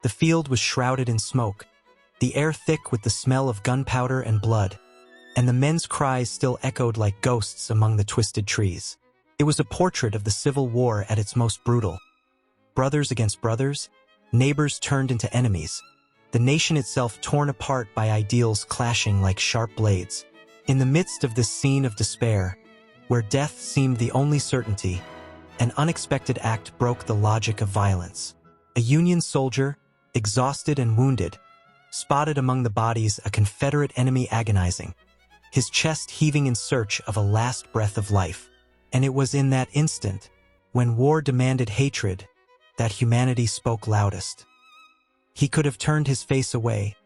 The field was shrouded in smoke, the air thick with the smell of gunpowder and blood, and the men's cries still echoed like ghosts among the twisted trees. It was a portrait of the Civil War at its most brutal. Brothers against brothers, neighbors turned into enemies, the nation itself torn apart by ideals clashing like sharp blades. In the midst of this scene of despair, where death seemed the only certainty, an unexpected act broke the logic of violence. A Union soldier, exhausted and wounded, spotted among the bodies a Confederate enemy agonizing, his chest heaving in search of a last breath of life. And it was in that instant, when war demanded hatred, that humanity spoke loudest. He could have turned his face away.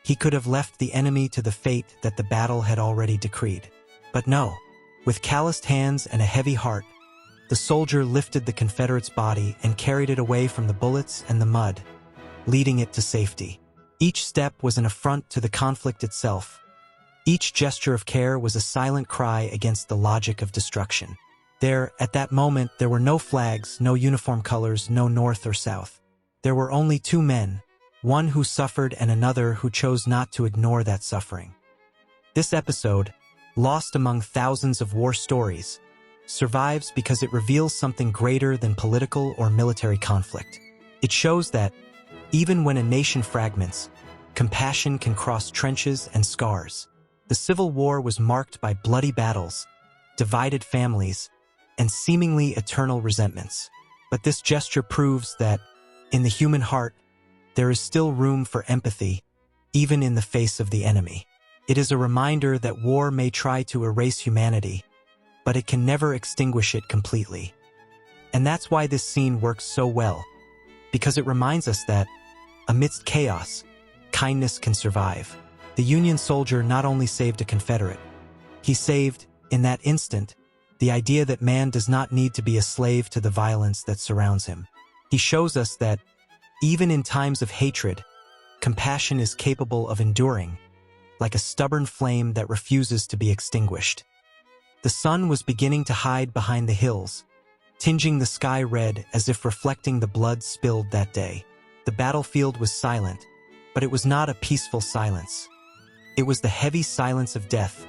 He could have left the enemy to the fate that the battle had already decreed. But no, with calloused hands and a heavy heart, the soldier lifted the Confederate's body and carried it away from the bullets and the mud, leading it to safety. Each step was an affront to the conflict itself. Each gesture of care was a silent cry against the logic of destruction. There, at that moment, there were no flags, no uniform colors, no North or South. There were only two men, one who suffered and another who chose not to ignore that suffering. This episode, lost among thousands of war stories, survives because it reveals something greater than political or military conflict. It shows that, even when a nation fragments, compassion can cross trenches and scars. The Civil War was marked by bloody battles, divided families, and seemingly eternal resentments. But this gesture proves that, in the human heart, there is still room for empathy, even in the face of the enemy. It is a reminder that war may try to erase humanity, but it can never extinguish it completely. And that's why this scene works so well, because it reminds us that, amidst chaos, kindness can survive. The Union soldier not only saved a Confederate, he saved, in that instant, the idea that man does not need to be a slave to the violence that surrounds him. He shows us that, even in times of hatred, compassion is capable of enduring, like a stubborn flame that refuses to be extinguished. The sun was beginning to hide behind the hills, tinging the sky red as if reflecting the blood spilled that day. The battlefield was silent, but it was not a peaceful silence. It was the heavy silence of death,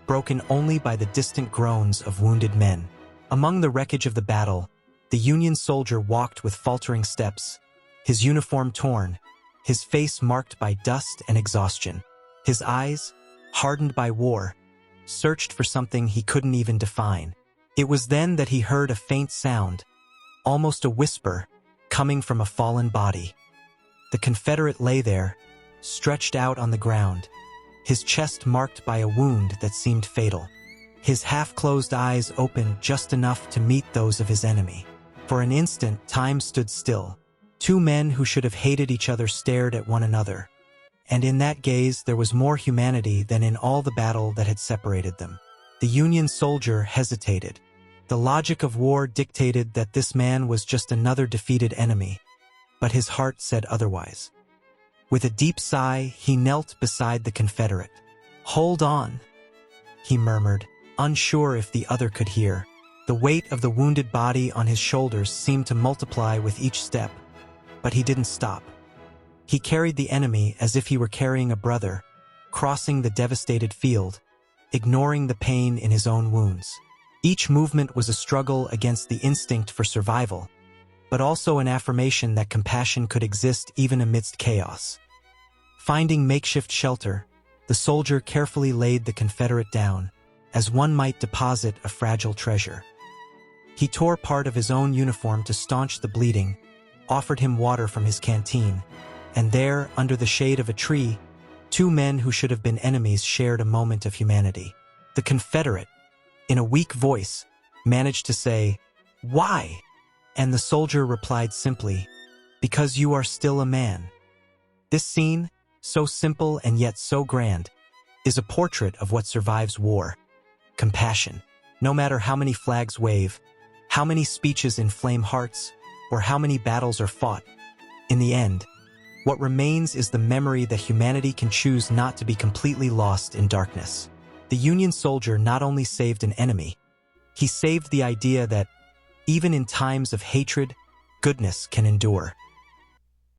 broken only by the distant groans of wounded men. Among the wreckage of the battle, the Union soldier walked with faltering steps, his uniform torn, his face marked by dust and exhaustion. His eyes, hardened by war, searched for something he couldn't even define. It was then that he heard a faint sound, almost a whisper, coming from a fallen body. The Confederate lay there, stretched out on the ground, his chest marked by a wound that seemed fatal. His half-closed eyes opened just enough to meet those of his enemy. For an instant, time stood still. Two men who should have hated each other stared at one another. And in that gaze there was more humanity than in all the battle that had separated them. The Union soldier hesitated. The logic of war dictated that this man was just another defeated enemy, but his heart said otherwise. With a deep sigh, he knelt beside the Confederate. "Hold on," he murmured, unsure if the other could hear. The weight of the wounded body on his shoulders seemed to multiply with each step, but he didn't stop. He carried the enemy as if he were carrying a brother, crossing the devastated field, ignoring the pain in his own wounds. Each movement was a struggle against the instinct for survival, but also an affirmation that compassion could exist even amidst chaos. Finding makeshift shelter, the soldier carefully laid the Confederate down, as one might deposit a fragile treasure. He tore part of his own uniform to staunch the bleeding, offered him water from his canteen, and there, under the shade of a tree, two men who should have been enemies shared a moment of humanity. The Confederate, in a weak voice, managed to say, "Why?" And the soldier replied simply, "Because you are still a man." This scene, so simple and yet so grand, is a portrait of what survives war: compassion. No matter how many flags wave, how many speeches inflame hearts, or how many battles are fought, in the end, what remains is the memory that humanity can choose not to be completely lost in darkness. The Union soldier not only saved an enemy, he saved the idea that, even in times of hatred, goodness can endure.